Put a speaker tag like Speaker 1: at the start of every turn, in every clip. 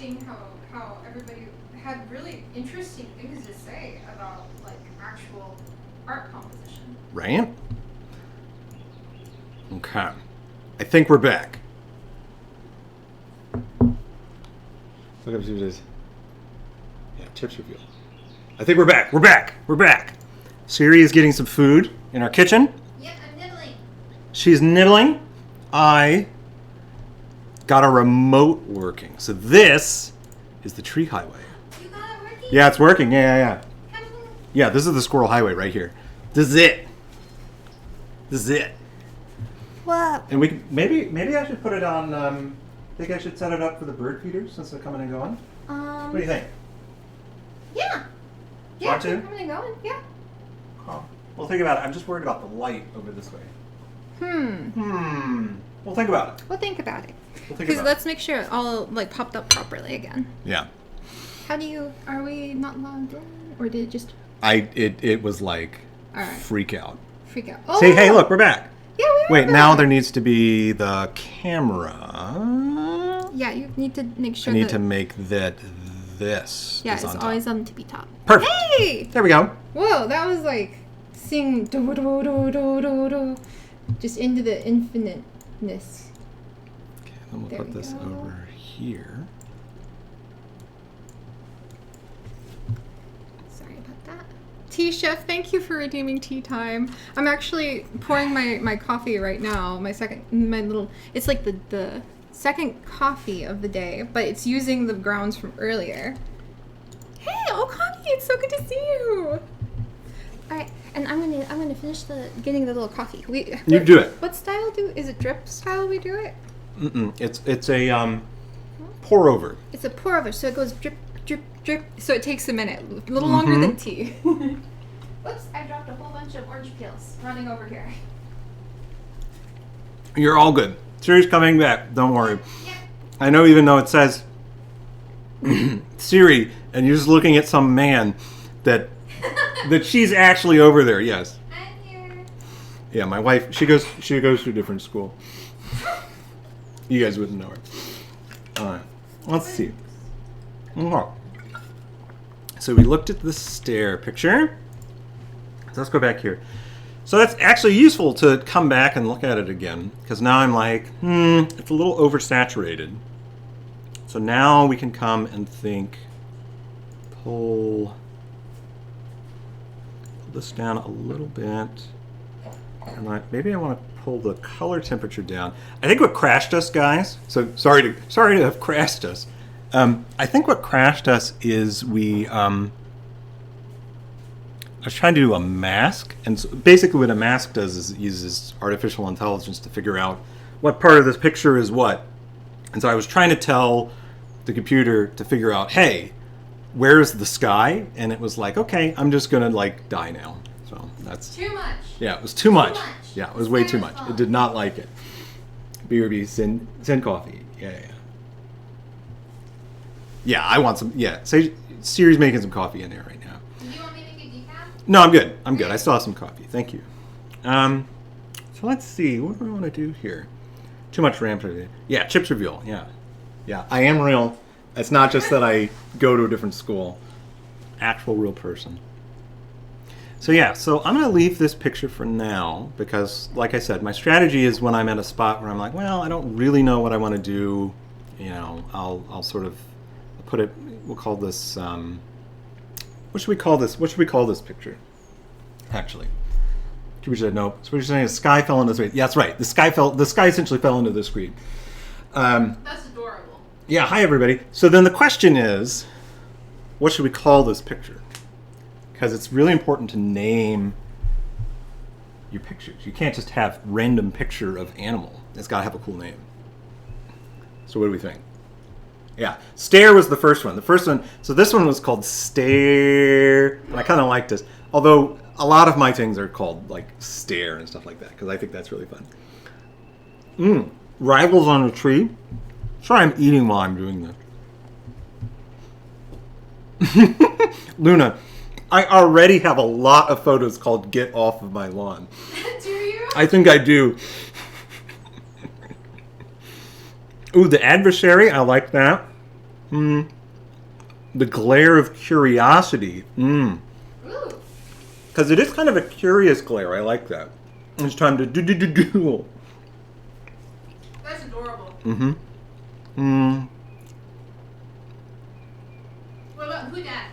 Speaker 1: seeing how everybody had really interesting things to say about like actual art composition.
Speaker 2: Right? Okay. I think we're back. Look up, see what it is. Yeah, tips reveal. I think we're back. We're back. We're back. Seri is getting some food in our kitchen.
Speaker 1: Yep, I'm nibbling.
Speaker 2: She's nibbling. I got a remote working. So this is the tree highway.
Speaker 1: You got it working?
Speaker 2: Yeah, it's working. Yeah. Yeah, this is the squirrel highway right here. This is it. This is it.
Speaker 1: What?
Speaker 2: And we can, maybe I should put it on. Think I should set it up for the bird feeders since they're coming and going. What do you think?
Speaker 1: Yeah. Yeah,
Speaker 2: Want to?
Speaker 1: they're coming and going. Yeah.
Speaker 2: Oh. Well, think about it. I'm just worried about the light over this way. Well, think about it.
Speaker 1: We'll think about it.
Speaker 2: Because
Speaker 1: let's make sure it all like popped up properly again.
Speaker 2: Yeah.
Speaker 1: Are we not logged in? Or did it just...
Speaker 2: It was like
Speaker 1: All right.
Speaker 2: freak out.
Speaker 1: Freak out. Oh!
Speaker 2: Say, hey, look, we're back.
Speaker 1: Yeah, we are
Speaker 2: Wait,
Speaker 1: back.
Speaker 2: now there needs to be the camera.
Speaker 1: Yeah, you need to make sure
Speaker 2: I need to make that this
Speaker 1: Yeah,
Speaker 2: is
Speaker 1: it's
Speaker 2: on top.
Speaker 1: always on tippy top.
Speaker 2: Perfect.
Speaker 1: Hey!
Speaker 2: There we go.
Speaker 1: Whoa, that was like sing do do do do do do, just into the infiniteness.
Speaker 2: Okay, then we'll
Speaker 1: There
Speaker 2: put
Speaker 1: we
Speaker 2: this
Speaker 1: go.
Speaker 2: over here.
Speaker 1: Sorry about that. Tea Chef, thank you for redeeming tea time. I'm actually pouring my coffee right now. It's like the second coffee of the day, but it's using the grounds from earlier. Hey, Okami, it's so good to see you. All right, and I'm gonna finish getting the little coffee.
Speaker 2: You do it.
Speaker 1: What style is it? Drip style we do it?
Speaker 2: It's a pour over.
Speaker 1: It's a pour over, so it goes drip, drip, drip. So it takes a minute, a little longer than tea. Whoops! I dropped a whole bunch of orange peels running over here.
Speaker 2: You're all good. Seri's coming back. Don't worry.
Speaker 1: Yeah.
Speaker 2: I know, even though it says Seri, and you're just looking at some man that she's actually over there. Yes.
Speaker 1: I'm here.
Speaker 2: Yeah, my wife. She goes to a different school. You guys wouldn't know her. All right. Let's see. Okay. So we looked at the stair picture. So let's go back here. So that's actually useful to come back and look at it again, because now I'm like, it's a little oversaturated. So now we can come and think, pull this down a little bit. And maybe I want to pull the color temperature down. I think what crashed us, guys, so sorry to have crashed us. I think what crashed us is I was trying to do a mask, and so basically what a mask does is it uses artificial intelligence to figure out what part of this picture is what. And so I was trying to tell the computer to figure out, hey, where's the sky? And it was like, okay, I'm just gonna like die now. So that's
Speaker 1: Too much.
Speaker 2: yeah, it was too much.
Speaker 1: much.
Speaker 2: Yeah, it was way too much. It did not like it. BRB, send coffee. Yeah. Yeah, I want some. Yeah, say Seri's making some coffee in there right now.
Speaker 1: Do you want me to make a decaf?
Speaker 2: No, I'm good. I'm good. I still have some coffee. Thank you. So let's see. What do I want to do here? Too much RAM today. Yeah, chips reveal. Yeah. Yeah, I am real. It's not just that I go to a different school. Actual real person. So yeah, so I'm going to leave this picture for now because, like I said, my strategy is when I'm at a spot where I'm like, well, I don't really know what I want to do. You know, I'll sort of put it. We'll call this. What should we call this? What should we call this picture? Actually, we said no. So we're saying the sky fell into the screen. Yeah, that's right. The sky essentially fell into the screen.
Speaker 1: That's adorable.
Speaker 2: Yeah. Hi, everybody. So then the question is, what should we call this picture? Because it's really important to name your pictures. You can't just have random picture of animal. It's got to have a cool name. So what do we think? Yeah, Stair was the first one. The first one, so this one was called Stair, and I kind of liked this. Although a lot of my things are called like Stair and stuff like that, because I think that's really fun. Rivals on a tree. Sorry, I'm eating while I'm doing this. Luna, I already have a lot of photos called Get Off of My Lawn.
Speaker 1: Do you?
Speaker 2: I think I do. Ooh, the adversary, I like that. The glare of curiosity.
Speaker 1: Ooh.
Speaker 2: Because it is kind of a curious glare. I like that. It's time to do.
Speaker 1: That's adorable. What about who dat?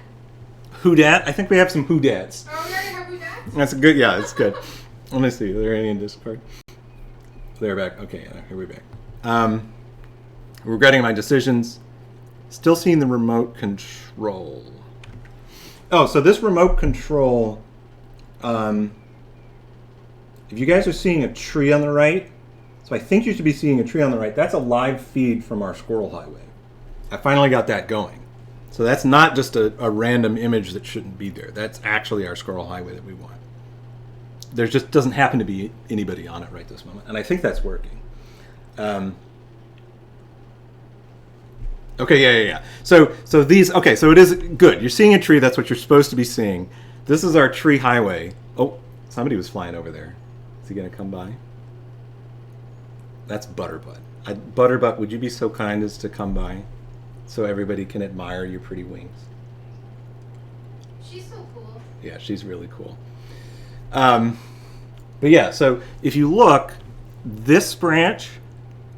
Speaker 2: Who dat? I think we have some who dats.
Speaker 1: Oh, we already have who dat?
Speaker 2: That's good. Yeah, it's good. Let me see. Are there any in Discord? They're back. Okay, yeah, here we're back. Regretting my decisions. Still seeing the remote control. Oh, so this remote control, if you guys are seeing a tree on the right, so I think you should be seeing a tree on the right. That's a live feed from our squirrel highway. I finally got that going. So that's not just a random image that shouldn't be there. That's actually our squirrel highway that we want. There just doesn't happen to be anybody on it right this moment. And I think that's working. Okay, yeah. So these, okay, so it is good. You're seeing a tree. That's what you're supposed to be seeing. This is our tree highway. Oh, somebody was flying over there. Is he going to come by? That's Butterbutt. Butterbutt, would you be so kind as to come by so everybody can admire your pretty wings?
Speaker 1: She's so cool.
Speaker 2: Yeah, she's really cool. But yeah, so if you look, this branch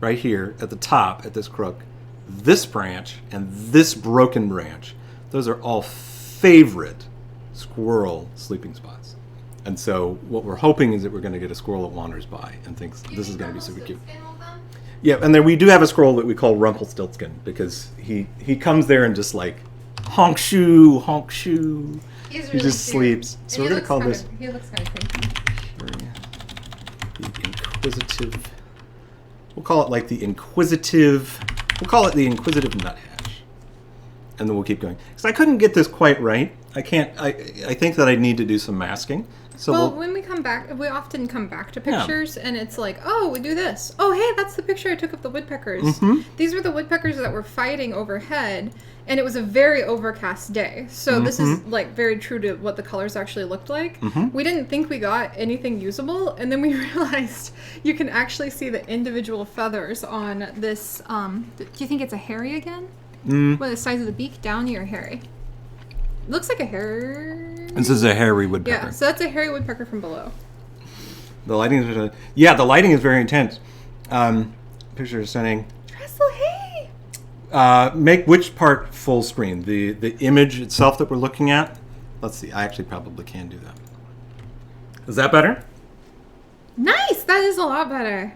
Speaker 2: right here at the top, at this crook, this branch and this broken branch, those are all favorite squirrel sleeping spots. And so what we're hoping is that we're going to get a squirrel that wanders by and thinks this is going to be super cute. Yeah, and then we do have a squirrel that we call Rumpelstiltskin because he comes there and just like honk shoo, honk shoo.
Speaker 1: He
Speaker 2: really just cute. Sleeps. So we're going to call this.
Speaker 1: He looks kind of creepy.
Speaker 2: The inquisitive. We'll call it like the inquisitive. We'll call it the inquisitive nuthatch, and then we'll keep going. Because I couldn't get this quite right. I can't. I think that I need to do some masking. So
Speaker 1: well, when we come back, we often come back to pictures, and it's like, oh, we do this. Oh, hey, that's the picture I took of the woodpeckers. Mm-hmm. These were the woodpeckers that were fighting overhead, and it was a very overcast day. So this is like very true to what the colors actually looked like. We didn't think we got anything usable, and then we realized you can actually see the individual feathers on this. Do you think it's a hairy again? What, the size of the beak? Downy or hairy? Looks like a hairy.
Speaker 2: This is a hairy woodpecker.
Speaker 1: Yeah, so that's a hairy woodpecker from below.
Speaker 2: The lighting is the lighting is very intense. Picture is stunning.
Speaker 1: Trestle, hey!
Speaker 2: Make which part full screen? The image itself that we're looking at? Let's see. I actually probably can do that. Is that better?
Speaker 1: Nice! That is a lot better.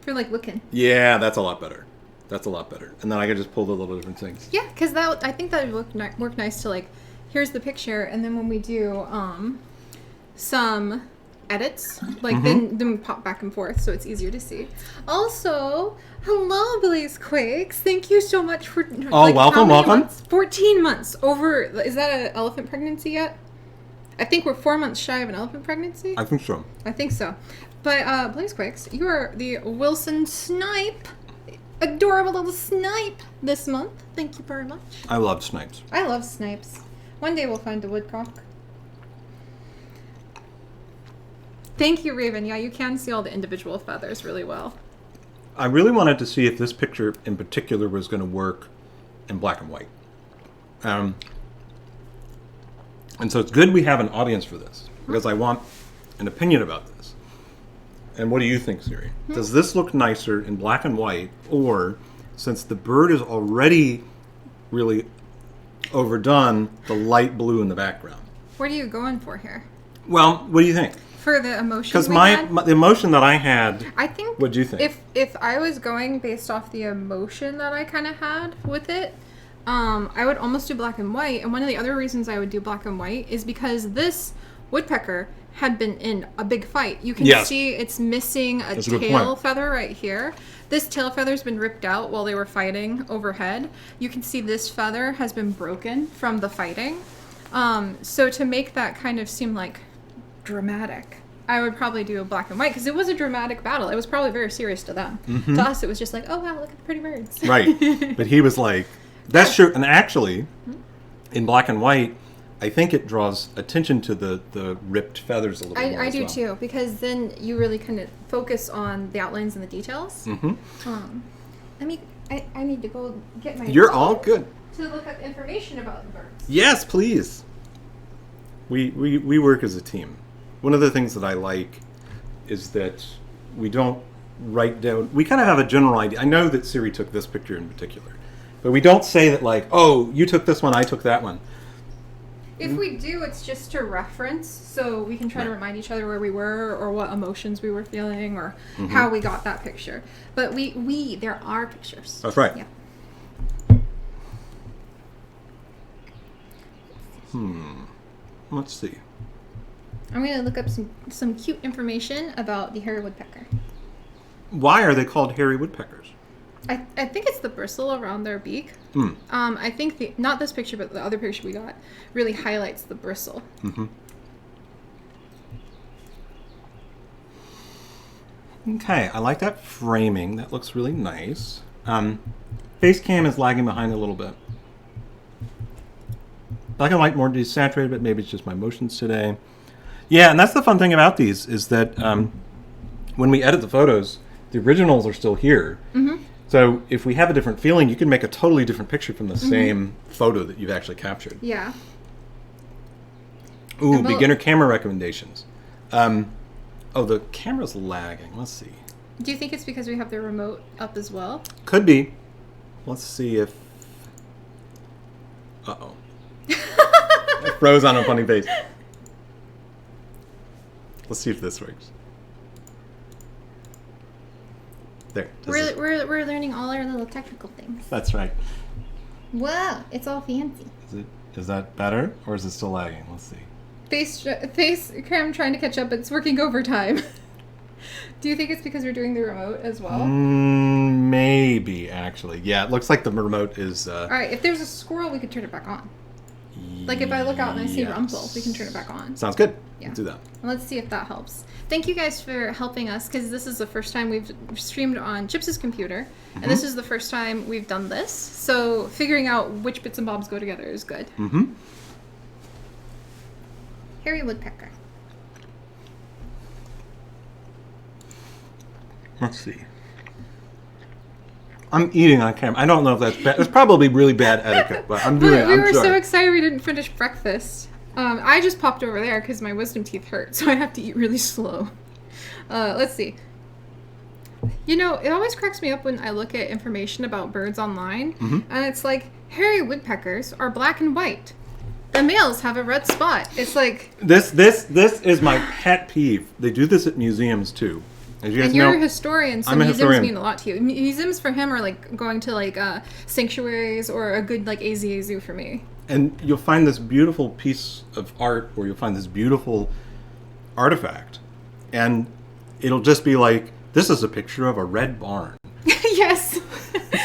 Speaker 1: For like looking.
Speaker 2: Yeah, that's a lot better. That's a lot better. And then I can just pull the little different things.
Speaker 1: Yeah, because I think that would work nice to like, here's the picture, and then when we do some edits, like then we pop back and forth so it's easier to see. Also, hello Blaze Quakes. Thank you so much for
Speaker 2: welcome.
Speaker 1: Months? 14 months over. Is that an elephant pregnancy yet? I think we're 4 months shy of an elephant pregnancy.
Speaker 2: I think so.
Speaker 1: But Blaze Quakes, you are the Wilson Snipe. Adorable little snipe this month. Thank you very much.
Speaker 2: I love snipes.
Speaker 1: I love snipes. One day we'll find a woodcock. Thank you, Raven. Yeah, you can see all the individual feathers really well.
Speaker 2: I really wanted to see if this picture in particular was going to work in black and white. And so it's good we have an audience for this because I want an opinion about this. And what do you think, Siri? Does this look nicer in black and white, or since the bird is already really overdone, the light blue in the background?
Speaker 1: What are you going for here?
Speaker 2: Well, what do you think?
Speaker 1: For the emotion.
Speaker 2: Because the emotion that I had.
Speaker 1: I think.
Speaker 2: What do you think?
Speaker 1: If I was going based off the emotion that I kind of had with it, I would almost do black and white. And one of the other reasons I would do black and white is because this woodpecker had been in a big fight. You can see it's missing a tail feather right here. This tail feather's been ripped out while they were fighting overhead. You can see this feather has been broken from the fighting. So to make that kind of seem like dramatic, I would probably do a black and white because it was a dramatic battle. It was probably very serious to them. To us, it was just like, oh wow, look at the pretty birds.
Speaker 2: Right. But he was like, that's true. And actually, in black and white, I think it draws attention to the ripped feathers a little more.
Speaker 1: I do too, because then you really kind of focus on the outlines and the details. Let me I need to go get my
Speaker 2: You're all
Speaker 1: phone
Speaker 2: good.
Speaker 1: to look up information about the birds.
Speaker 2: Yes, please. We work as a team. One of the things that I like is that we don't write down. We kind of have a general idea. I know that Siri took this picture in particular, but we don't say that like, oh, you took this one, I took that one.
Speaker 1: If we do, it's just to reference, so we can try to remind each other where we were or what emotions we were feeling or how we got that picture. But there are pictures.
Speaker 2: That's right.
Speaker 1: Yeah.
Speaker 2: Let's see.
Speaker 1: I'm going to look up some cute information about the hairy woodpecker.
Speaker 2: Why are they called hairy woodpeckers?
Speaker 1: I think it's the bristle around their beak. I think not this picture, but the other picture we got really highlights the bristle.
Speaker 2: Okay, I like that framing. That looks really nice. Face cam is lagging behind a little bit. Black and white more desaturated, but maybe it's just my motions today. Yeah, and that's the fun thing about these is that when we edit the photos, the originals are still here. So if we have a different feeling, you can make a totally different picture from the same photo that you've actually captured.
Speaker 1: Yeah.
Speaker 2: Ooh, beginner camera recommendations. Oh, the camera's lagging. Let's see.
Speaker 1: Do you think it's because we have the remote up as well?
Speaker 2: Could be. Let's see if... Uh-oh. I froze on a funny face. Let's see if this works. There.
Speaker 1: We're learning all our little technical things.
Speaker 2: That's right.
Speaker 1: Wow, it's all fancy.
Speaker 2: Is that better, or is it still lagging? Let's see.
Speaker 1: Face cam trying to catch up, but it's working overtime. Do you think it's because we're doing the remote as well?
Speaker 2: Maybe, actually. Yeah, it looks like the remote is...
Speaker 1: All right, if there's a squirrel, we could turn it back on. Like if I look out and I see Rumpel, we can turn it back on.
Speaker 2: Sounds good.
Speaker 1: Yeah.
Speaker 2: Let's do that.
Speaker 1: Well, let's see if that helps. Thank you guys for helping us, because this is the first time we've streamed on Chips' computer, and this is the first time we've done this. So figuring out which bits and bobs go together is good. Hairy woodpecker.
Speaker 2: Let's see. I'm eating on camera. I don't know if that's bad. It's probably really bad etiquette, but I'm doing it.
Speaker 1: We
Speaker 2: I'm
Speaker 1: were
Speaker 2: sorry.
Speaker 1: so excited we didn't finish breakfast. I just popped over there because my wisdom teeth hurt, so I have to eat really slow. Let's see. You know, it always cracks me up when I look at information about birds online, and it's like, hairy woodpeckers are black and white. The males have a red spot. It's like...
Speaker 2: This is my pet peeve. They do this at museums, too. As you guys
Speaker 1: and you're
Speaker 2: know,
Speaker 1: a historian, so
Speaker 2: I'm a
Speaker 1: museums
Speaker 2: historian.
Speaker 1: mean a lot to you. Museums for him are like going to like sanctuaries or a good like AZA zoo for me.
Speaker 2: And you'll find this beautiful piece of art, or you'll find this beautiful artifact, and it'll just be like, this is a picture of a red barn.
Speaker 1: Yes.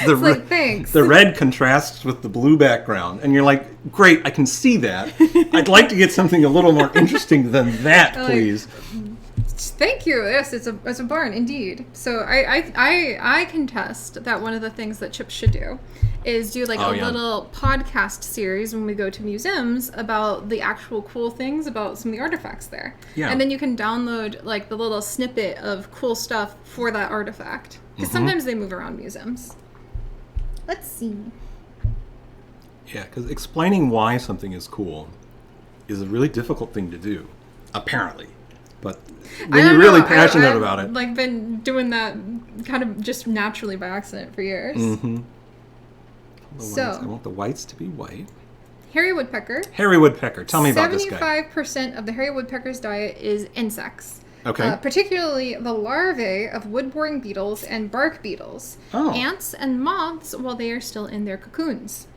Speaker 2: The
Speaker 1: It's like, thanks.
Speaker 2: The red contrasts with the blue background, and you're like, great, I can see that. I'd like to get something a little more interesting than that, please.
Speaker 1: Thank you. Yes, it's a barn indeed. So I contest that one of the things that Chips should do is do like little podcast series when we go to museums about the actual cool things about some of the artifacts there. Yeah. And then you can download like the little snippet of cool stuff for that artifact. Because sometimes they move around museums. Let's see.
Speaker 2: Yeah, because explaining why something is cool is a really difficult thing to do, apparently. But when you're really passionate about it.
Speaker 1: I've like been doing that kind of just naturally by accident for years.
Speaker 2: So I want the whites to be white.
Speaker 1: Hairy woodpecker.
Speaker 2: Hairy woodpecker. Tell me about this guy.
Speaker 1: 75% of the hairy woodpecker's diet is insects.
Speaker 2: Okay.
Speaker 1: Particularly the larvae of wood-boring beetles and bark beetles.
Speaker 2: Oh.
Speaker 1: Ants and moths while they are still in their cocoons.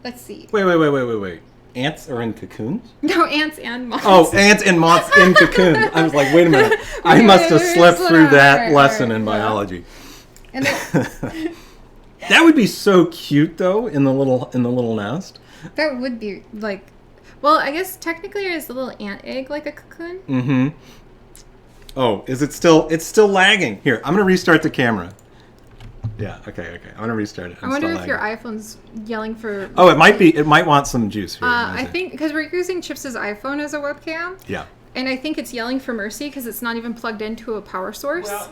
Speaker 1: Let's see.
Speaker 2: Wait. Ants are in cocoons?
Speaker 1: No, ants and moths.
Speaker 2: Oh, ants and moths in cocoons. I was like, wait a minute. I must have slept through that lesson in biology.
Speaker 1: And then,
Speaker 2: that would be so cute, though, in the little nest.
Speaker 1: that would be like, well, I guess technically is the little ant egg like a cocoon?
Speaker 2: Mm-hmm. Oh, is it still? It's still lagging. Here, I'm gonna restart the camera. Yeah. Okay. I'm gonna restart it.
Speaker 1: I wonder if your iPhone's yelling for.
Speaker 2: Oh, it might be. It might want some juice here.
Speaker 1: I think because we're using Chips' iPhone as a webcam.
Speaker 2: Yeah.
Speaker 1: And I think it's yelling for mercy because it's not even plugged into a power source.
Speaker 2: Well,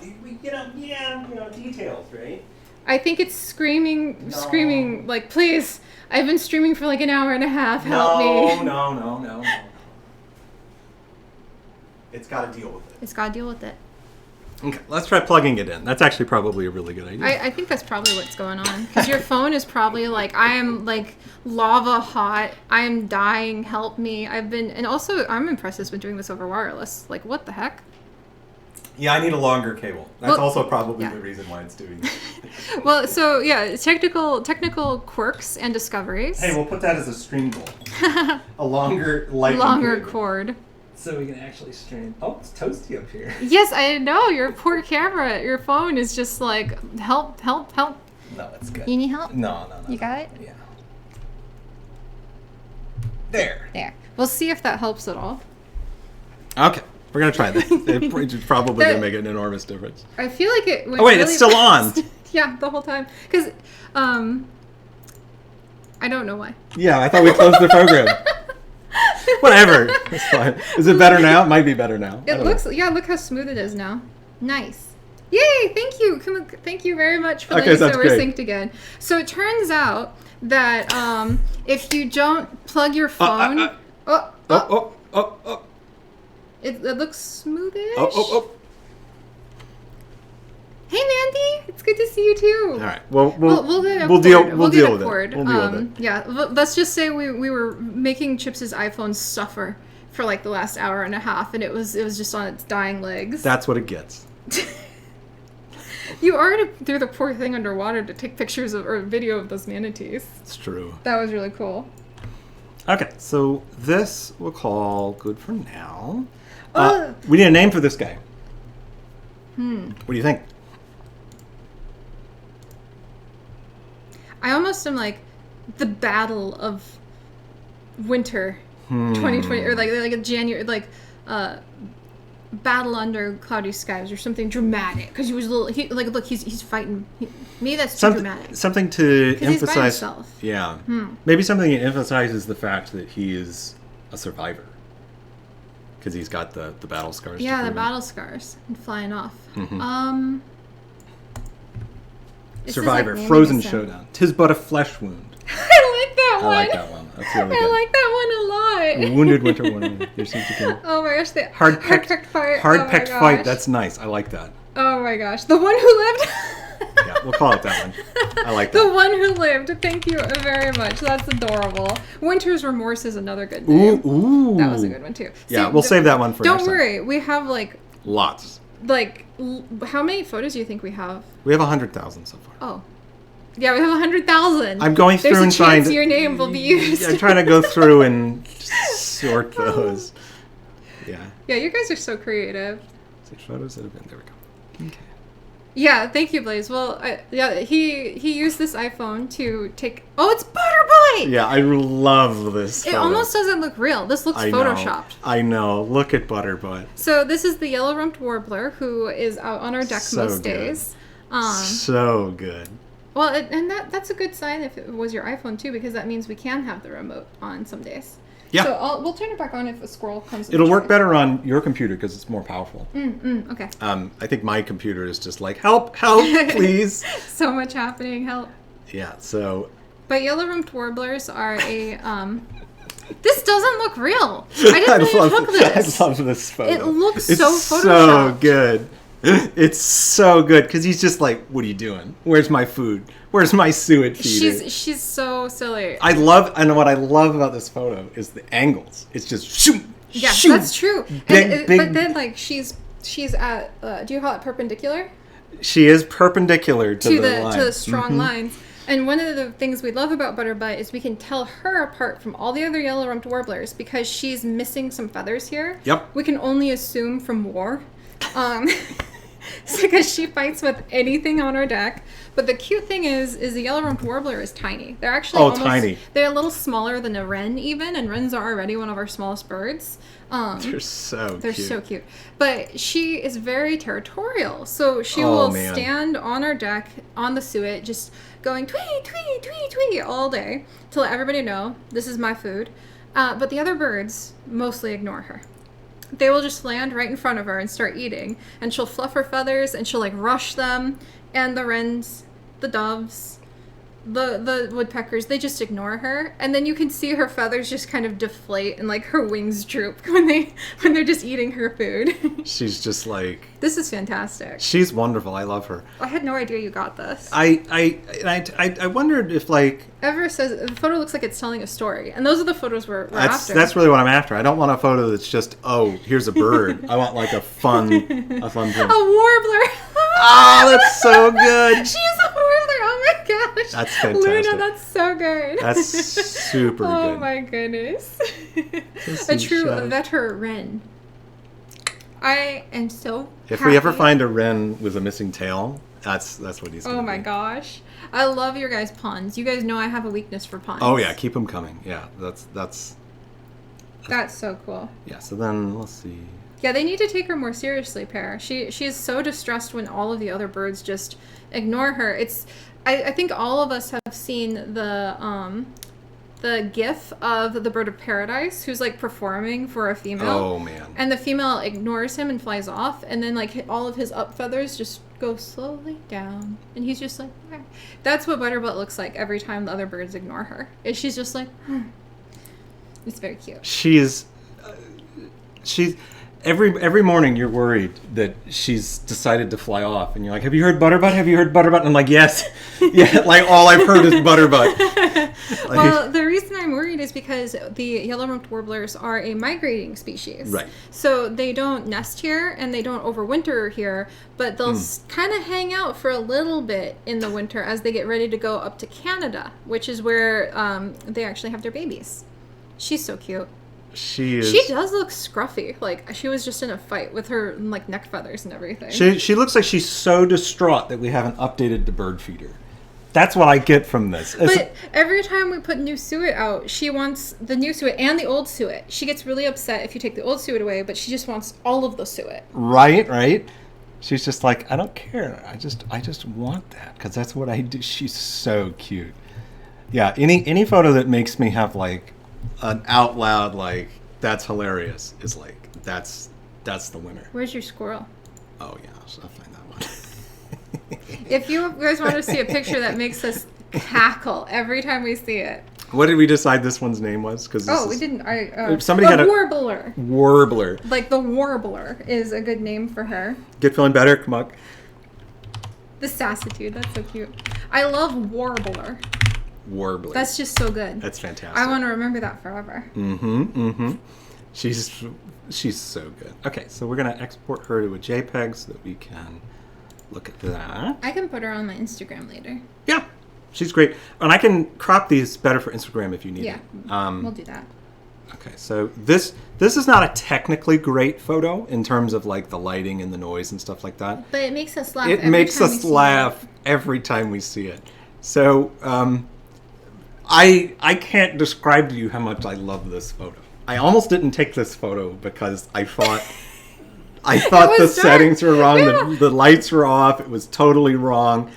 Speaker 2: details, right?
Speaker 1: I think it's screaming, like, please, I've been streaming for like an hour and a half, help me.
Speaker 2: No. It's got to deal with it.
Speaker 1: It's got to deal with it.
Speaker 2: Okay, let's try plugging it in. That's actually probably a really good idea.
Speaker 1: I think that's probably what's going on. Because your phone is probably like, I am like lava hot. I am dying. Help me. And also I'm impressed with doing this over wireless. Like, what the heck?
Speaker 2: Yeah, I need a longer cable. That's also probably the reason why it's doing it.
Speaker 1: Well, so yeah, technical quirks and discoveries.
Speaker 2: Hey, we'll put that as a stream goal. A longer cable.
Speaker 1: Cord.
Speaker 2: So we can actually stream. Oh, it's toasty up here.
Speaker 1: Yes, I know. Your poor camera. Your phone is just like, help.
Speaker 2: No, it's good.
Speaker 1: You need help?
Speaker 2: No.
Speaker 1: You got it?
Speaker 2: Yeah. There.
Speaker 1: We'll see if that helps at all.
Speaker 2: Okay. We're going to try that. It's probably going to make an enormous difference.
Speaker 1: I feel like it went
Speaker 2: Oh, wait,
Speaker 1: really
Speaker 2: it's still on.
Speaker 1: Yeah, the whole time. Because, I don't know why.
Speaker 2: Yeah, I thought we closed the program. Whatever. It's fine. Is it better now? It might be better now.
Speaker 1: Look how smooth it is now. Nice. Yay, thank you. Thank you very much for letting us know we're synced again. So it turns out that if you don't plug your phone... It looks smoothish. Hey, Mandy, it's good to see you too.
Speaker 2: All right, well, we'll deal
Speaker 1: with it.
Speaker 2: We'll deal with it.
Speaker 1: Yeah, let's just say we were making Chips' iPhone suffer for like the last hour and a half, and it was just on its dying legs.
Speaker 2: That's what it gets.
Speaker 1: You already threw the poor thing underwater to take pictures of or video of those manatees.
Speaker 2: It's true.
Speaker 1: That was really cool.
Speaker 2: Okay, so this we'll call good for now. We need a name for this guy. What do you think?
Speaker 1: I almost am like the Battle of Winter 2020, or like a January, Battle Under Cloudy Skies or something dramatic, because he was look, he's fighting. Maybe that's too dramatic.
Speaker 2: Something to emphasize.
Speaker 1: He's by himself.
Speaker 2: Yeah, maybe something that emphasizes the fact that he is a survivor, because he's got the battle scars.
Speaker 1: Yeah, the battle scars and flying off.
Speaker 2: Survivor, Frozen Showdown. 'Tis but a flesh wound.
Speaker 1: I like that one.
Speaker 2: I like that one. That's really good.
Speaker 1: I like that one a lot.
Speaker 2: Wounded Winter Wonderland. There seems to be.
Speaker 1: Oh my gosh, the
Speaker 2: hard-pecked
Speaker 1: fight.
Speaker 2: Hard-pecked fight. That's nice. I like that.
Speaker 1: Oh my gosh, the one who lived.
Speaker 2: Yeah, we'll call it that one. I like that.
Speaker 1: The one who lived. Thank you very much. That's adorable. Winter's Remorse is another good name.
Speaker 2: Ooh.
Speaker 1: That was a good one too.
Speaker 2: Yeah, we'll save that one for next time.
Speaker 1: Don't worry, we have
Speaker 2: lots.
Speaker 1: How many photos do you think we have?
Speaker 2: We have 100,000 so far.
Speaker 1: Oh. Yeah, we have 100,000.
Speaker 2: I'm going through and trying to...
Speaker 1: your name will be used.
Speaker 2: I'm trying to go through and sort those. Yeah.
Speaker 1: Yeah, you guys are so creative.
Speaker 2: 6 photos that have been... There we go. Okay.
Speaker 1: Yeah, thank you, Blaze. Well, he used this iPhone to take... Oh, it's Butterbite!
Speaker 2: Yeah, I love this photo.
Speaker 1: It almost doesn't look real. This looks photoshopped.
Speaker 2: I know. Look at Butterbite.
Speaker 1: So this is the yellow-rumped warbler, who is out on our deck most days.
Speaker 2: So good.
Speaker 1: Well, and that's a good sign if it was your iPhone, too, because that means we can have the remote on some days. Yeah. So we'll turn it back on if a squirrel comes.
Speaker 2: It'll work better on your computer because it's more powerful.
Speaker 1: Okay.
Speaker 2: I think my computer is just like, help, please.
Speaker 1: So much happening, help.
Speaker 2: Yeah, so...
Speaker 1: But yellow-rumped warblers are a... This doesn't look real. I didn't even took this.
Speaker 2: I love this photo.
Speaker 1: It looks so photoshopped.
Speaker 2: So good. It's so good because he's just like, what are you doing? Where's my food? Where's my suet feeder?
Speaker 1: She's so silly.
Speaker 2: And what I love about this photo is the angles. It's just shoot.
Speaker 1: Yeah,
Speaker 2: shoot,
Speaker 1: that's true. But then she's at do you call it perpendicular?
Speaker 2: She is perpendicular to the line.
Speaker 1: To the strong lines. And one of the things we love about Butterbite is we can tell her apart from all the other yellow-rumped warblers because she's missing some feathers here.
Speaker 2: Yep.
Speaker 1: We can only assume from war. Because she fights with anything on our deck. But the cute thing is the yellow-rumped warbler is tiny. They're actually
Speaker 2: tiny.
Speaker 1: They're a little smaller than a wren even, and wrens are already one of our smallest birds.
Speaker 2: They're so cute.
Speaker 1: But she is very territorial. So she will stand on our deck, on the suet, just going twee, twee, twee, twee all day to let everybody know this is my food. But the other birds mostly ignore her. They will just land right in front of her and start eating. And she'll fluff her feathers and she'll rush them. And the wrens the doves, the woodpeckers, they just ignore her, and then you can see her feathers just kind of deflate and like her wings droop when they're just eating her food.
Speaker 2: She's just like,
Speaker 1: this is fantastic.
Speaker 2: she's wonderful. I love her.
Speaker 1: I had no idea you got this.
Speaker 2: I wondered if like
Speaker 1: Ever says the photo looks like it's telling a story, and those are the photos we're after.
Speaker 2: that's really what I'm after. I don't want a photo that's just, oh, here's a bird. I want like a fun thing.
Speaker 1: A warbler.
Speaker 2: Oh, that's so good.
Speaker 1: She is a warbler. Oh my gosh.
Speaker 2: That's fantastic.
Speaker 1: Luna, that's so good.
Speaker 2: That's super good.
Speaker 1: Oh my goodness. A true veteran. I am so
Speaker 2: If
Speaker 1: happy.
Speaker 2: we ever find a wren with a missing tail, that's what he's going to
Speaker 1: Oh
Speaker 2: be.
Speaker 1: my gosh. I love your guys' puns. You guys know I have a weakness for puns.
Speaker 2: Oh yeah, keep them coming. Yeah, that's
Speaker 1: so cool.
Speaker 2: yeah. So then let's see.
Speaker 1: Yeah, they need to take her more seriously, Pear. She is so distressed when all of the other birds just ignore her. I think all of us have seen the gif of the bird of paradise who's like performing for a female.
Speaker 2: Oh man.
Speaker 1: And the female ignores him and flies off, and then like all of his up feathers just go slowly down, and he's just like, "Where?" That's what Butterbutt looks like every time the other birds ignore her. And she's just like, It's very cute.
Speaker 2: She's every morning you're worried that she's decided to fly off, and you're like, have you heard Butterbutt? Have you heard Butterbutt? And I'm like, yes. Yeah, like all I've heard is Butterbutt. Like,
Speaker 1: Well, the reason I'm worried is because the yellow-rumped warblers are a migrating species.
Speaker 2: Right.
Speaker 1: So they don't nest here and they don't overwinter here, but they'll kind of hang out for a little bit in the winter as they get ready to go up to Canada, which is where they actually have their babies. She's so cute.
Speaker 2: she
Speaker 1: does look scruffy. Like she was just in a fight with her like neck feathers and everything.
Speaker 2: she looks like she's so distraught that we haven't updated the bird feeder. That's what I get from this.
Speaker 1: But every time we put new suet out, she wants the new suet and the old suet. She gets really upset if you take the old suet away, but she just wants all of the suet.
Speaker 2: Right. She's just like, I don't care. I just want that because that's what I do. She's so cute. Yeah. Any photo that makes me have like an out loud like that's hilarious is like that's the winner.
Speaker 1: Where's your squirrel?
Speaker 2: Oh yeah, I'll find that one.
Speaker 1: If you guys want to see a picture that makes us cackle every time we see it.
Speaker 2: What did we decide this one's name was? Because
Speaker 1: We didn't.
Speaker 2: Somebody had a
Speaker 1: warbler.
Speaker 2: Warbler.
Speaker 1: Like the warbler is a good name for her.
Speaker 2: Get feeling better, come on.
Speaker 1: The sassitude, that's so cute. I love warbler.
Speaker 2: Warbler.
Speaker 1: That's just so good.
Speaker 2: That's fantastic.
Speaker 1: I want to remember that forever.
Speaker 2: She's so good. Okay, so we're gonna export her to a JPEG so that we can look at that.
Speaker 1: I can put her on my Instagram later.
Speaker 2: Yeah, she's great, and I can crop these better for Instagram if you need
Speaker 1: Yeah,
Speaker 2: it.
Speaker 1: we'll do that.
Speaker 2: Okay, so this is not a technically great photo in terms of like the lighting and the noise and stuff like that.
Speaker 1: But it makes us laugh.
Speaker 2: It makes us laugh every time we see it. So I can't describe to you how much I love this photo. I almost didn't take this photo because I thought the
Speaker 1: dark.
Speaker 2: settings were wrong.
Speaker 1: Yeah.
Speaker 2: The lights were off. It was totally wrong,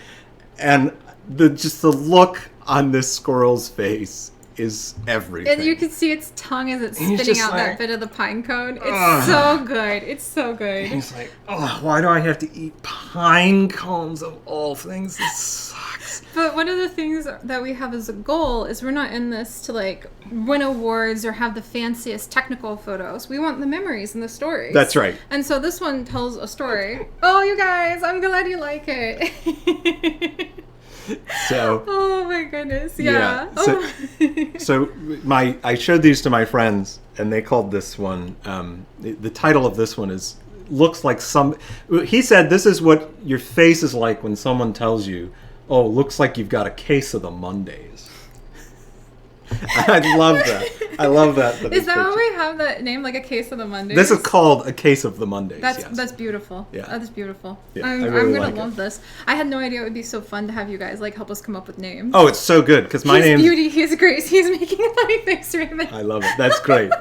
Speaker 2: and the look on this squirrel's face is everything.
Speaker 1: And you can see its tongue as it's
Speaker 2: He's
Speaker 1: spitting
Speaker 2: just
Speaker 1: out that
Speaker 2: like,
Speaker 1: bit of the pine cone. It's so good. It's so good.
Speaker 2: He's like, oh, why do I have to eat pine cones of all things? This sucks.
Speaker 1: But one of the things that we have as a goal is we're not in this to like win awards or have the fanciest technical photos. We want the memories and the stories.
Speaker 2: That's right.
Speaker 1: And so this one tells a story. Oh, you guys, I'm glad you like it.
Speaker 2: So.
Speaker 1: Oh my goodness. Yeah.
Speaker 2: So I showed these to my friends, and they called this one. The title of this one looks like some. He said this is what your face is like when someone tells you, "Oh, looks like you've got a case of the Mondays." I love that. I love that.
Speaker 1: Is that why we have that name, like a case of the Mondays?
Speaker 2: This is called a case of the Mondays.
Speaker 1: That's beautiful.
Speaker 2: Yeah.
Speaker 1: That is beautiful.
Speaker 2: Yeah,
Speaker 1: I'm
Speaker 2: really
Speaker 1: gonna
Speaker 2: like
Speaker 1: love this. I had no idea it would be so fun to have you guys like help us come up with names.
Speaker 2: Oh, it's so good because my
Speaker 1: He's
Speaker 2: name.
Speaker 1: Beauty. He's Grace. He's making a funny face, Raymond.
Speaker 2: I love it. That's great.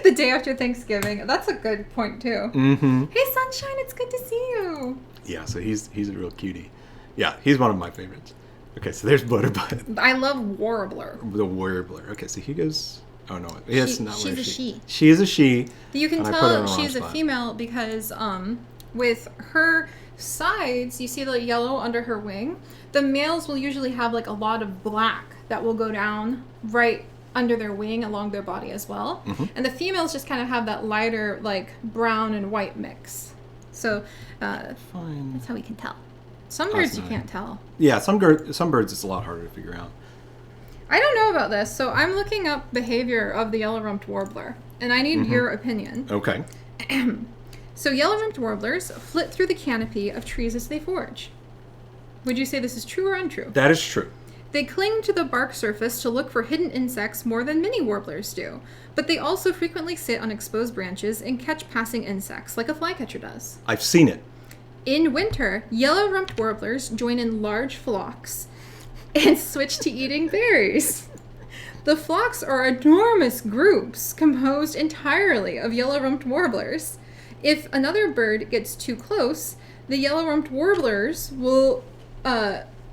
Speaker 1: The day after Thanksgiving. That's a good point too.
Speaker 2: Mm-hmm.
Speaker 1: Hey, Sunshine. It's good to see you.
Speaker 2: Yeah. So he's a real cutie. Yeah, he's one of my favorites. Okay, so there's Butterbutt.
Speaker 1: I love Warbler.
Speaker 2: The Warbler. Okay, so he goes. Oh no, it's not.
Speaker 1: She's a she.
Speaker 2: She is a she.
Speaker 1: You can
Speaker 2: and I put her in
Speaker 1: tell
Speaker 2: the
Speaker 1: she's a
Speaker 2: wrong spot.
Speaker 1: female because with her sides, you see the yellow under her wing. The males will usually have like a lot of black that will go down right under their wing along their body as well. And the females just kind of have that lighter like brown and white mix. So
Speaker 2: Fine.
Speaker 1: that's how we can tell. Some birds you can't tell.
Speaker 2: Yeah, some birds it's a lot harder to figure out.
Speaker 1: I don't know about this, so I'm looking up behavior of the yellow-rumped warbler, and I need your opinion.
Speaker 2: Okay.
Speaker 1: So yellow-rumped warblers flit through the canopy of trees as they forage. Would you say this is true or untrue?
Speaker 2: That is true.
Speaker 1: They cling to the bark surface to look for hidden insects more than many warblers do, but they also frequently sit on exposed branches and catch passing insects, like a flycatcher does.
Speaker 2: I've seen it.
Speaker 1: In winter, yellow-rumped warblers join in large flocks and switch to eating berries. The flocks are enormous groups composed entirely of yellow-rumped warblers. If another bird gets too close, the yellow-rumped warblers will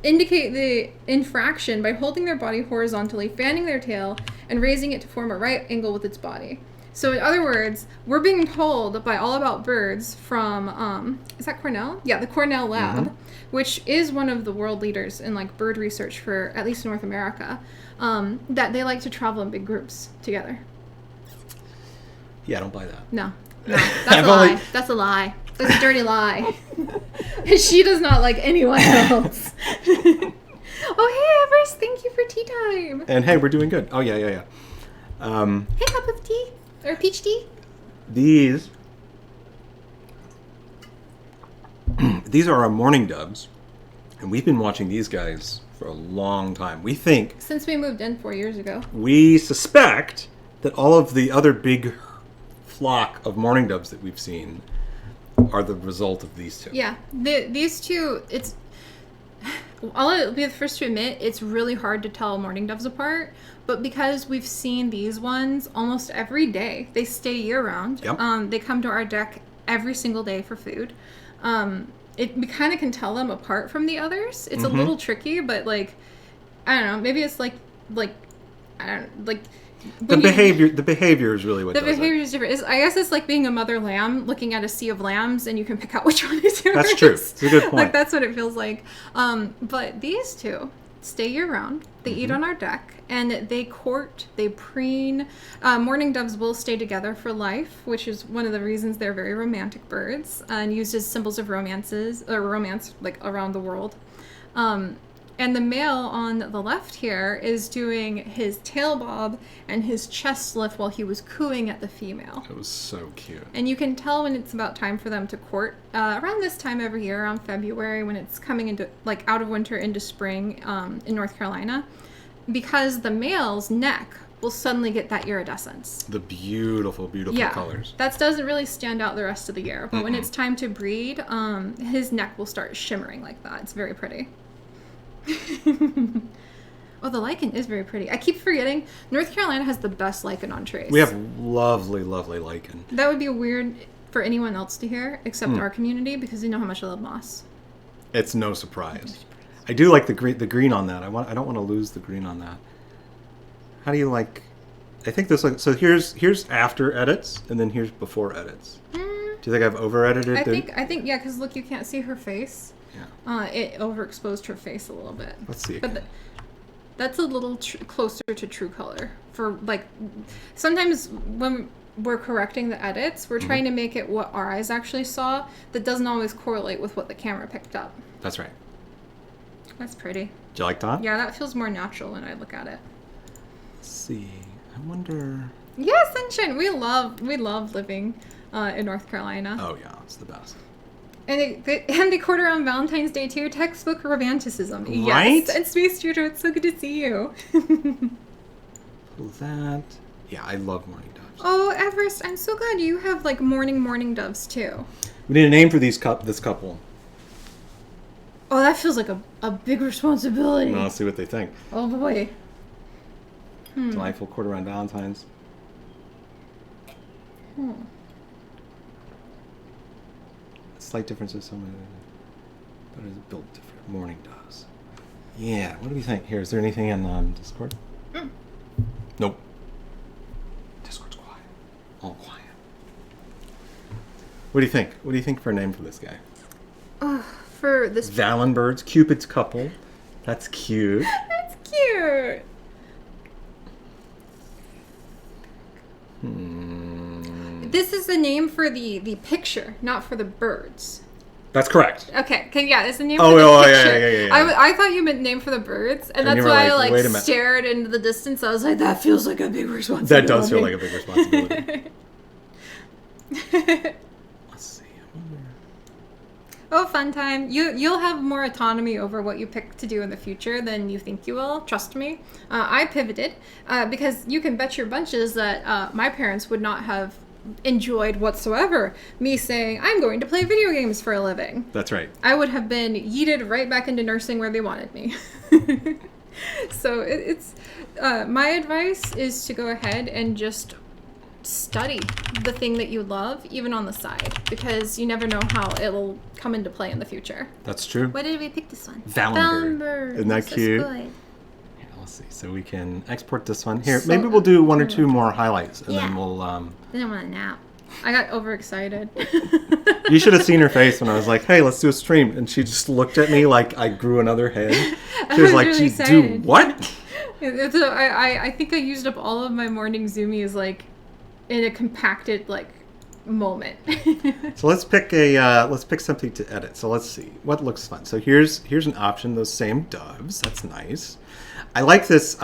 Speaker 1: indicate the infraction by holding their body horizontally, fanning their tail, and raising it to form a right angle with its body. So in other words, we're being told by All About Birds from, is that Cornell? Yeah, the Cornell Lab, which is one of the world leaders in like bird research for at least North America, that they like to travel in big groups together.
Speaker 2: Yeah, I don't buy that.
Speaker 1: No, that's a lie. That's a lie. That's a dirty lie. She does not like anyone else. Oh, hey, Everest, thank you for tea time.
Speaker 2: And hey, we're doing good. Oh, yeah.
Speaker 1: Hey, cup of tea. Or peach tea?
Speaker 2: These are our mourning doves, and we've been watching these guys for a long time. We think...
Speaker 1: Since we moved in 4 years ago.
Speaker 2: We suspect that all of the other big flock of mourning doves that we've seen are the result of these two.
Speaker 1: Yeah. These two, it's... I'll be the first to admit, it's really hard to tell mourning doves apart, but because we've seen these ones almost every day, they stay year-round.
Speaker 2: Yep.
Speaker 1: They come to our deck every single day for food. We kind of can tell them apart from the others. It's a little tricky, but like, I don't know, maybe it's like I don't like...
Speaker 2: The behavior is really what
Speaker 1: the
Speaker 2: does it.
Speaker 1: behavior is different. I guess it's like being a mother lamb looking at a sea of lambs and you can pick out which one is yours.
Speaker 2: That's true. It's a good point.
Speaker 1: Like that's what it feels like. But these two stay year round. They eat on our deck and they court, they preen. Mourning doves will stay together for life, which is one of the reasons they're very romantic birds and used as symbols of romance like around the world. And the male on the left here is doing his tail bob and his chest lift while he was cooing at the female.
Speaker 2: It was so cute.
Speaker 1: And you can tell when it's about time for them to court. Around this time every year, around February, when it's coming into, like, out of winter into spring in North Carolina, because the male's neck will suddenly get that iridescence.
Speaker 2: The beautiful, beautiful colors.
Speaker 1: That doesn't really stand out the rest of the year. But when it's time to breed, his neck will start shimmering like that. It's very pretty. Oh, the lichen is very pretty. I keep forgetting North Carolina has the best lichen on trees.
Speaker 2: We have lovely, lovely lichen.
Speaker 1: That would be weird for anyone else to hear except our community because you know how much I love moss.
Speaker 2: It's no surprise. I do like the green on that. I don't want to lose the green on that. How do you like? I think this like so. Here's after edits and then here's before edits. Do you think I've over edited?
Speaker 1: I think yeah, because look, you can't see her face.
Speaker 2: Yeah.
Speaker 1: It overexposed her face a little bit.
Speaker 2: Let's see.
Speaker 1: But that's a little closer to true color. For like, sometimes when we're correcting the edits, we're trying to make it what our eyes actually saw. That doesn't always correlate with what the camera picked up.
Speaker 2: That's right.
Speaker 1: That's pretty.
Speaker 2: Do you like that?
Speaker 1: Yeah, that feels more natural when I look at it.
Speaker 2: Let's see. I wonder.
Speaker 1: Yeah, sunshine. We love living in North Carolina.
Speaker 2: Oh yeah, it's the best.
Speaker 1: And they court around Valentine's Day too. Textbook romanticism.
Speaker 2: Right?
Speaker 1: Yes. And Space Judo, it's so good to see you.
Speaker 2: Pull that. Yeah, I love mourning doves.
Speaker 1: Oh, Everest, I'm so glad you have like mourning doves too.
Speaker 2: We need a name for this couple.
Speaker 1: Oh, that feels like a big responsibility.
Speaker 2: Well, let's see what they think.
Speaker 1: Oh boy.
Speaker 2: Delightful quarter around Valentine's. Slight differences, but it's built different. Mourning doves. Yeah. What do we think? Here, is there anything in Discord? Nope. Discord's quiet. All quiet. What do you think? What do you think for a name for this guy?
Speaker 1: for this.
Speaker 2: Valen birds, Cupid's couple. That's cute.
Speaker 1: That's cute. This is the name for the picture, not for the birds.
Speaker 2: That's correct.
Speaker 1: Okay, yeah, it's the name
Speaker 2: Oh,
Speaker 1: for the
Speaker 2: oh,
Speaker 1: picture.
Speaker 2: yeah.
Speaker 1: I thought you meant name for the birds, and that's
Speaker 2: you were
Speaker 1: why
Speaker 2: like,
Speaker 1: I
Speaker 2: wait a minute.
Speaker 1: stared into the distance. I was like, that feels like a big responsibility.
Speaker 2: That does feel like a big responsibility. Let's see.
Speaker 1: Oh, fun time. You'll have more autonomy over what you pick to do in the future than you think you will. Trust me. I pivoted because you can bet your bunches that my parents would not have enjoyed whatsoever me saying I'm going to play video games for a living.
Speaker 2: That's right.
Speaker 1: I would have been yeeted right back into nursing where they wanted me. So it's my advice is to go ahead and just study the thing that you love, even on the side, because you never know how it'll come into play in the future.
Speaker 2: That's true.
Speaker 1: Why did we pick this one?
Speaker 2: Valenberg. Isn't that cute?
Speaker 1: Good.
Speaker 2: Yeah, let's see. So we can export this one here.
Speaker 1: So
Speaker 2: maybe we'll do one or two more highlights, and then we'll.
Speaker 1: Then I want a nap. I got overexcited.
Speaker 2: You should have seen her face when I was like, "Hey, let's do a stream," and she just looked at me like I grew another head. She was like,
Speaker 1: really
Speaker 2: "She do what?"
Speaker 1: I think I used up all of my morning zoomies like in a compacted like moment.
Speaker 2: So let's pick something to edit. So let's see what looks fun. So here's an option. Those same doves. That's nice. I like this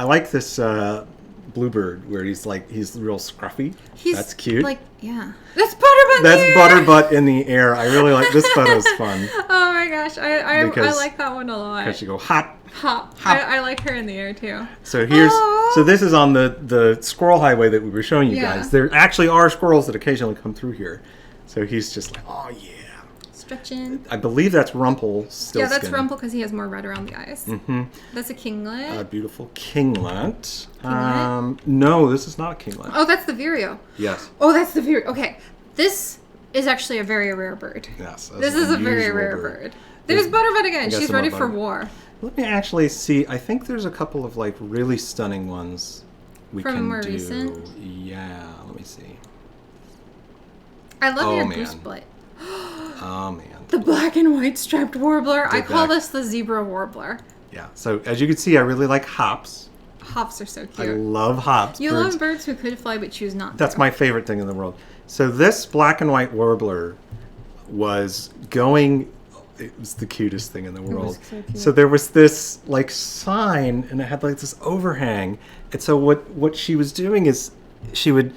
Speaker 2: bluebird where he's real scruffy. That's cute.
Speaker 1: Like, yeah. That's Butterbutt.
Speaker 2: That's Butterbutt in the air. I really like this photo's fun.
Speaker 1: Oh my gosh, I like that one a lot.
Speaker 2: Because you go hop.
Speaker 1: Hop. I like her in the air too.
Speaker 2: So so this is on the squirrel highway that we were showing you guys. There actually are squirrels that occasionally come through here. So he's just like, oh yeah.
Speaker 1: Stretching.
Speaker 2: I believe that's Rumpelstiltskin.
Speaker 1: Yeah, that's Rumpel because he has more red around the eyes. Mm-hmm. That's a kinglet.
Speaker 2: A beautiful kinglet. No, this is not a kinglet.
Speaker 1: Oh, that's the vireo.
Speaker 2: Yes.
Speaker 1: Oh, that's the vireo. Okay. This is actually a very rare bird.
Speaker 2: Yes.
Speaker 1: This is a very rare bird. There's Butterbutt again. She's ready for war.
Speaker 2: Let me actually see. I think there's a couple of like really stunning ones we can do.
Speaker 1: From more recent?
Speaker 2: Yeah. Let me see.
Speaker 1: I love your goose butt.
Speaker 2: Oh man.
Speaker 1: The black and white striped warbler. I call this the zebra warbler.
Speaker 2: Yeah. So as you can see, I really like hops.
Speaker 1: Hops are so cute.
Speaker 2: I love hops.
Speaker 1: You love birds who could fly but choose not to.
Speaker 2: That's my favorite thing in the world. So this black and white warbler was going. It was the cutest thing in the world.
Speaker 1: It was so cute.
Speaker 2: So there was this like sign, and it had like this overhang. And so what she was doing is she would,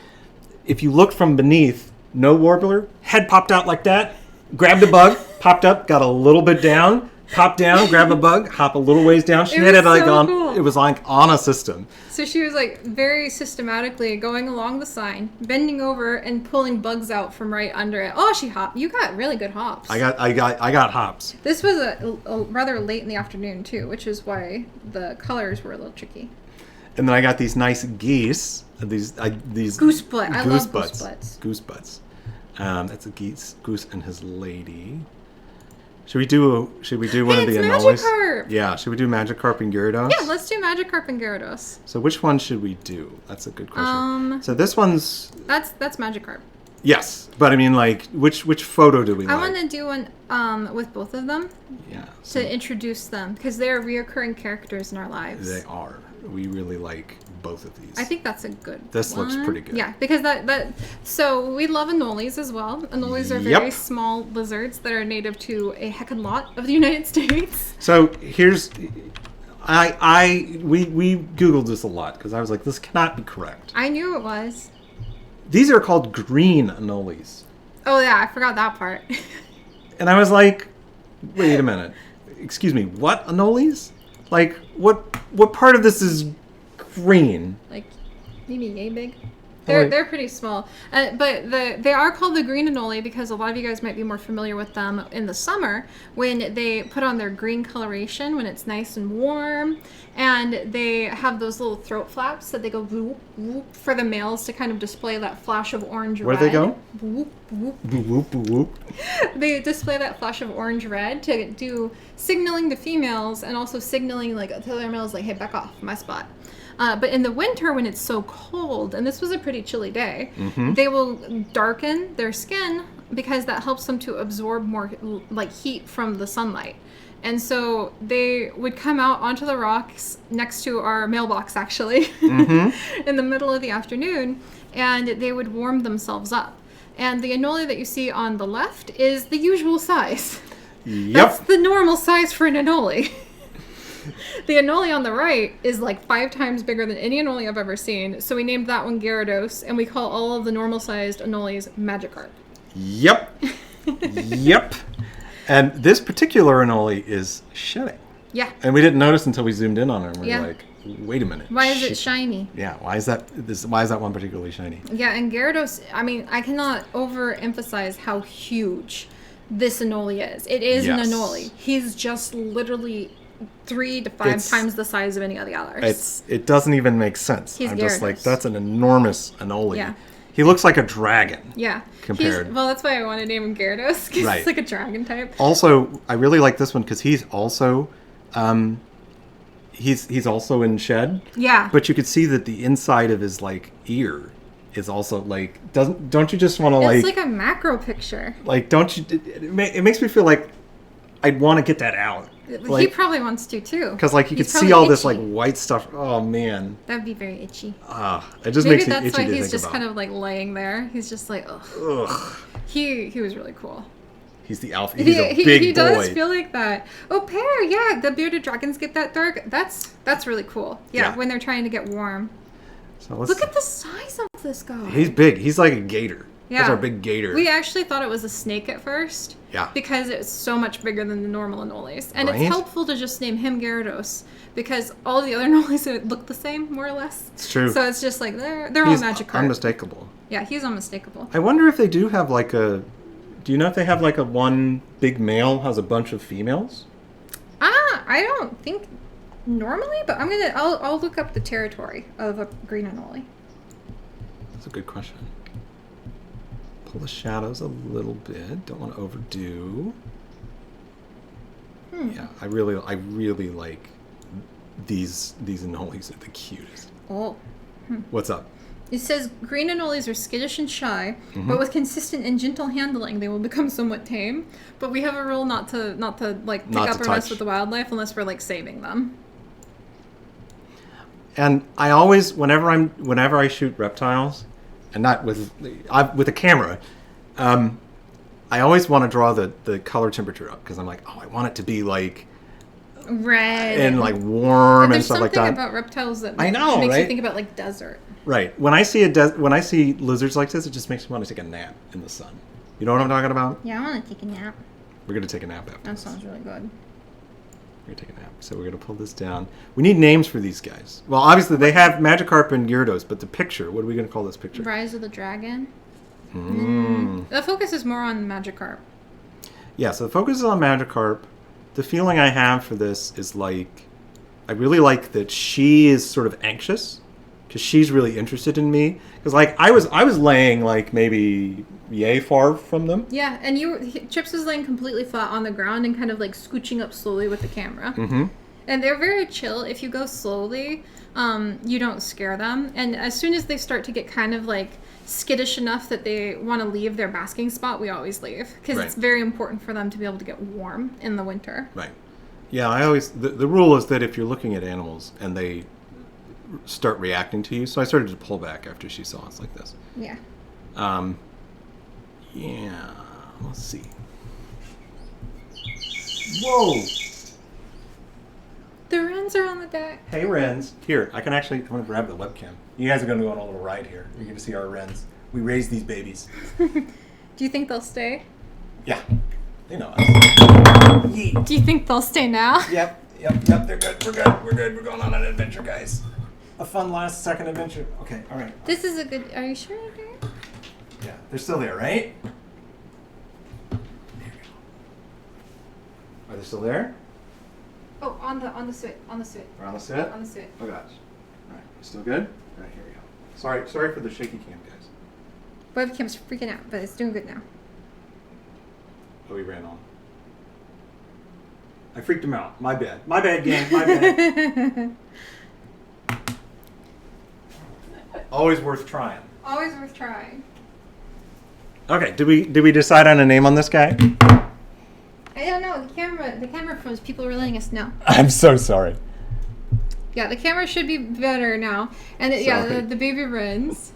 Speaker 2: if you looked from beneath, no warbler, head popped out like that, grabbed a bug, popped up, got a little bit down, popped down, grab a bug, hop a little ways down. She had it like on. Cool. It was like on a system.
Speaker 1: So she was like very systematically going along the sign, bending over and pulling bugs out from right under it. Oh, she hopped. You got really good hops.
Speaker 2: I got hops.
Speaker 1: This was a rather late in the afternoon too, which is why the colors were a little tricky.
Speaker 2: And then I got these nice geese. These
Speaker 1: goose butt. I love
Speaker 2: butts.
Speaker 1: Goose butts.
Speaker 2: Goose butts. That's a goose and his lady. Should we do one of the anoles?
Speaker 1: Magikarp.
Speaker 2: Yeah, should we do Magikarp and Gyarados?
Speaker 1: Yeah, let's do Magikarp and Gyarados.
Speaker 2: So which one should we do? That's a good question. So this one's
Speaker 1: that's Magikarp.
Speaker 2: Yes, but I mean, like, which photo do we like?
Speaker 1: I want to do one with both of them.
Speaker 2: Yeah.
Speaker 1: To introduce them because they're reoccurring characters in our lives.
Speaker 2: They are. We really like both of these.
Speaker 1: I think that's a good
Speaker 2: This
Speaker 1: one.
Speaker 2: looks pretty good.
Speaker 1: Yeah, because so we love anoles as well. Anoles are very small lizards that are native to a heckin' lot of the United States.
Speaker 2: So here's, we Googled this a lot because I was like, this cannot be correct.
Speaker 1: I knew it was.
Speaker 2: These are called green anoles.
Speaker 1: Oh yeah, I forgot that part.
Speaker 2: And I was like, wait a minute. Excuse me, what anoles? Like, what part of this is green?
Speaker 1: Like, maybe yay big? They're pretty small. But they are called the green anole because a lot of you guys might be more familiar with them in the summer when they put on their green coloration when it's nice and warm. And they have those little throat flaps that they go whoop, whoop for the males to kind of display that flash of orange red.
Speaker 2: Where do they go?
Speaker 1: Whoop, whoop.
Speaker 2: Whoop, whoop, whoop.
Speaker 1: They display that flash of orange red to do signaling to females and also signaling like to their males like, hey, back off my spot. But in the winter when it's so cold, and this was a pretty chilly day, they will darken their skin because that helps them to absorb more like heat from the sunlight. And so they would come out onto the rocks next to our mailbox, actually, in the middle of the afternoon, and they would warm themselves up. And the anole that you see on the left is the usual size.
Speaker 2: Yep.
Speaker 1: That's the normal size for an anole. The anole on the right is like 5 times bigger than any anole I've ever seen. So we named that one Gyarados, and we call all of the normal-sized anoles Magikarp.
Speaker 2: Yep. Yep. And this particular anole is shedding.
Speaker 1: Yeah.
Speaker 2: And we didn't notice until we zoomed in on her, and we
Speaker 1: Yeah.
Speaker 2: were like, wait a minute.
Speaker 1: Why is it shiny?
Speaker 2: Yeah, why is that one particularly shiny?
Speaker 1: Yeah, and Gyarados, I mean, I cannot overemphasize how huge this anole is. It is an
Speaker 2: Yes.
Speaker 1: anole. He's just literally 3 to 5 times the size of any of the others.
Speaker 2: It doesn't even make sense.
Speaker 1: He's
Speaker 2: I'm just like,
Speaker 1: Gyarados.
Speaker 2: that's an enormous anole.
Speaker 1: Yeah.
Speaker 2: He looks like a dragon.
Speaker 1: Yeah.
Speaker 2: Compared.
Speaker 1: Well, that's why I want to name him Gyarados, because
Speaker 2: Right.
Speaker 1: it's like a dragon type.
Speaker 2: Also, I really like this one because he's also, he's also in shed.
Speaker 1: Yeah.
Speaker 2: But you could see that the inside of his like ear is also like don't you just want to
Speaker 1: It's like a macro picture.
Speaker 2: like don't you it makes me feel like I'd want to get that out.
Speaker 1: He
Speaker 2: Like,
Speaker 1: probably wants to too.
Speaker 2: because like you could
Speaker 1: He's
Speaker 2: see
Speaker 1: probably
Speaker 2: all this
Speaker 1: itchy.
Speaker 2: like white stuff. Oh man,
Speaker 1: That'd be very itchy.
Speaker 2: it just
Speaker 1: Maybe
Speaker 2: makes me
Speaker 1: that's
Speaker 2: itchy
Speaker 1: why
Speaker 2: to
Speaker 1: he's
Speaker 2: think
Speaker 1: just
Speaker 2: about.
Speaker 1: kind of like laying there. He's just like, ugh.
Speaker 2: Ugh.
Speaker 1: He was really cool.
Speaker 2: He's the alpha. He's a big
Speaker 1: he
Speaker 2: boy.
Speaker 1: does feel like that. Oh, pear, yeah. The bearded dragons get that dark. That's really cool. Yeah,
Speaker 2: Yeah.
Speaker 1: when they're trying to get warm.
Speaker 2: So let's,
Speaker 1: Look at the size of this guy.
Speaker 2: he's big. He's like a gator.
Speaker 1: Yeah.
Speaker 2: That's our big gator.
Speaker 1: We actually thought it was a snake at first.
Speaker 2: Yeah.
Speaker 1: Because it's so much bigger than the normal anoles. And
Speaker 2: Right?
Speaker 1: it's helpful to just name him Gyarados because all the other anoles look the same, more or less.
Speaker 2: It's true.
Speaker 1: So it's just like, they're all
Speaker 2: He's
Speaker 1: Magikarp.
Speaker 2: unmistakable.
Speaker 1: Yeah, he's unmistakable.
Speaker 2: I wonder if they do have like a. Do you know if they have like a one big male has a bunch of females?
Speaker 1: I don't think normally, but I'll look up the territory of a green anole.
Speaker 2: That's a good question. Pull the shadows a little bit. Don't want to overdo. Yeah, I really like these anoles are the cutest.
Speaker 1: Oh.
Speaker 2: What's up?
Speaker 1: It says green anoles are skittish and shy, but with consistent and gentle handling, they will become somewhat tame. But we have a rule not to like pick
Speaker 2: Not
Speaker 1: up
Speaker 2: to
Speaker 1: or mess
Speaker 2: touch.
Speaker 1: with the wildlife unless we're like saving them.
Speaker 2: And I always, whenever I shoot reptiles, and not with a camera, I always want to draw the color temperature up because I'm like, oh, I want it to be like
Speaker 1: Red
Speaker 2: and like warm and
Speaker 1: there's
Speaker 2: stuff like
Speaker 1: something
Speaker 2: that.
Speaker 1: about reptiles that
Speaker 2: I know,
Speaker 1: makes you
Speaker 2: right?
Speaker 1: think about like desert.
Speaker 2: Right. When I see when I see lizards like this, it just makes me want to take a nap in the sun. You know what I'm talking about?
Speaker 1: Yeah, I want to take a nap.
Speaker 2: We're gonna take a nap after.
Speaker 1: That
Speaker 2: this.
Speaker 1: sounds really good.
Speaker 2: We're gonna take a nap. So we're gonna pull this down. We need names for these guys. Well, obviously they have Magikarp and Gyarados, but the picture. What are we gonna call this picture?
Speaker 1: Rise of the Dragon.
Speaker 2: Mm.
Speaker 1: The focus is more on Magikarp.
Speaker 2: Yeah. So the focus is on Magikarp. The feeling I have for this is like, I really like that she is sort of anxious because she's really interested in me. Because like I was laying like maybe yay far from them.
Speaker 1: Yeah, and Chips is laying completely flat on the ground and kind of like scooching up slowly with the camera.
Speaker 2: Mm-hmm.
Speaker 1: And they're very chill. If you go slowly, you don't scare them. And as soon as they start to get kind of like skittish enough that they want to leave their basking spot, we always leave. Because
Speaker 2: Right.
Speaker 1: it's very important for them to be able to get warm in the winter.
Speaker 2: Right. Yeah, I always the rule is that if you're looking at animals and they start reacting to you, so I started to pull back after she saw us like this.
Speaker 1: Yeah.
Speaker 2: Yeah. Let's see. Whoa.
Speaker 1: The wrens are on the deck.
Speaker 2: Hey, wrens. Here, I'm going to grab the webcam. You guys are going to go on a little ride here. You're going to see our wrens. We raise these babies.
Speaker 1: Do you think they'll stay?
Speaker 2: Yeah. They know us.
Speaker 1: Do you think they'll stay now?
Speaker 2: Yep. They're good. We're good. We're going on an adventure, guys. A fun last second adventure. Okay, all right.
Speaker 1: This is a good... Are you sure they're there?
Speaker 2: Yeah, they're still there, right? There we go. Are they still there?
Speaker 1: Oh, on the suet. On the suet.
Speaker 2: We're on the set?
Speaker 1: On the suet.
Speaker 2: Oh gosh. All right, you still good? All right, here we go. Sorry for the shaky cam, guys.
Speaker 1: Webcam's freaking out, but it's doing good now.
Speaker 2: Oh, he ran on. I freaked him out. My bad. My bad, gang. My bad. Always worth trying.
Speaker 1: Always worth trying.
Speaker 2: Okay, did we decide on a name on this guy?
Speaker 1: I don't know. The camera phones. People are letting us know.
Speaker 2: I'm so sorry.
Speaker 1: Yeah, the camera should be better now. And the baby wrens.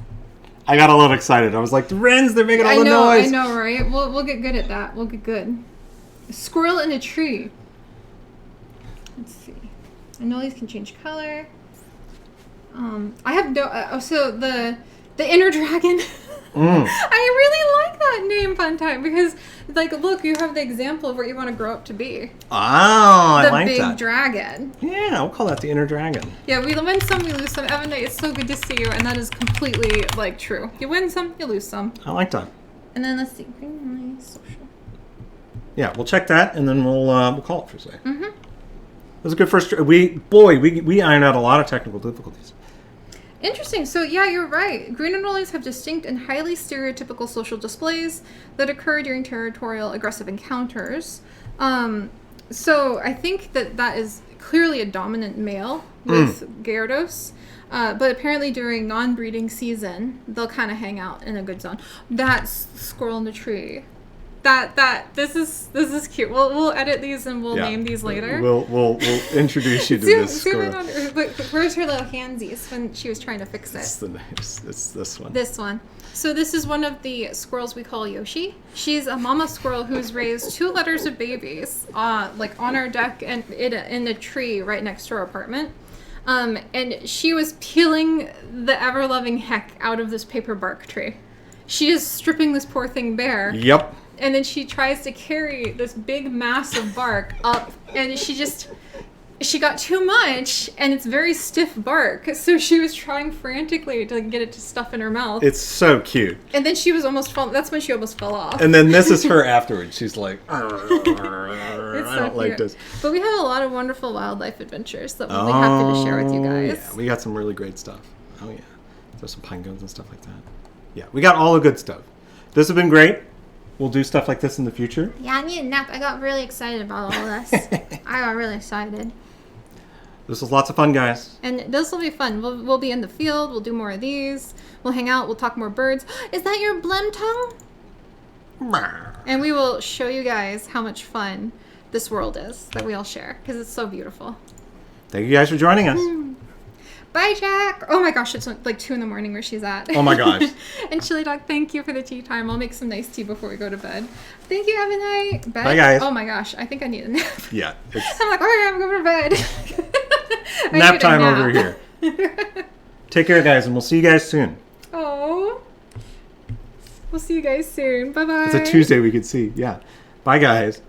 Speaker 2: I got a little excited. I was like, the wrens, they're making all the noise.
Speaker 1: I know, right? We'll get good at that. We'll get good. A squirrel in a tree. Let's see. I know these can change color. I have no. So the inner dragon. I really like that name, Funtime, because like, look, you have the example of what you want to grow up to be.
Speaker 2: Oh, I like that.
Speaker 1: The big dragon.
Speaker 2: Yeah, we'll call that the inner dragon.
Speaker 1: Yeah, we win some, we lose some. Evan, it's so good to see you, and that is completely like true. You win some, you lose some.
Speaker 2: I like that.
Speaker 1: And then let's see, green social.
Speaker 2: Yeah, we'll check that, and then we'll call it for a second.
Speaker 1: Mm-hmm.
Speaker 2: That was a good first. We ironed out a lot of technical difficulties.
Speaker 1: Interesting. So yeah, you're right. Green enrollees have distinct and highly stereotypical social displays that occur during territorial aggressive encounters. So I think that is clearly a dominant male with Gyarados. But apparently during non-breeding season, they'll kind of hang out in a good zone. That's squirrel in the tree. This is cute. We'll edit these and we'll name these later.
Speaker 2: We'll introduce you to this squirrel.
Speaker 1: Where's her little handsies when she was trying to fix it?
Speaker 2: It's this one.
Speaker 1: This one. So this is one of the squirrels we call Yoshi. She's a mama squirrel who's raised 2 litters of babies, like on our deck and in a tree right next to our apartment. And she was peeling the ever-loving heck out of this paper bark tree. She is stripping this poor thing bare.
Speaker 2: Yep.
Speaker 1: And then she tries to carry this big mass of bark up, and she got too much, and it's very stiff bark. So she was trying frantically to get it to stuff in her mouth.
Speaker 2: It's so cute.
Speaker 1: And then she was that's when she almost fell off.
Speaker 2: And then this is her afterwards. She's like, I
Speaker 1: don't like this. But we have a lot of wonderful wildlife adventures that we'll be happy to share with you guys.
Speaker 2: Yeah, we got some really great stuff. Oh yeah, there's some pine cones and stuff like that. Yeah, we got all the good stuff. This has been great. We'll do stuff like this in the future.
Speaker 1: Yeah, I need a nap. I got really excited about all this. I got really excited.
Speaker 2: This was lots of fun, guys.
Speaker 1: And this will be fun. We'll be in the field. We'll do more of these. We'll hang out. We'll talk more birds. Is that your blem tongue? And we will show you guys how much fun this world is that we all share, because it's so beautiful.
Speaker 2: Thank you guys for joining us.
Speaker 1: Bye, Jack. Oh my gosh, it's like 2 a.m. where she's at.
Speaker 2: Oh my gosh.
Speaker 1: And Chili Dog, thank you for the tea time. I'll make some nice tea before we go to bed. Thank you, have a night. Bed?
Speaker 2: Bye, guys.
Speaker 1: Oh my gosh, I think I need a nap.
Speaker 2: Yeah.
Speaker 1: I'm like, okay, I'm going to bed.
Speaker 2: Nap time over here. Take care, guys, and we'll see you guys soon.
Speaker 1: Oh. We'll see you guys soon. Bye-bye.
Speaker 2: It's a Tuesday we could see. Yeah. Bye, guys.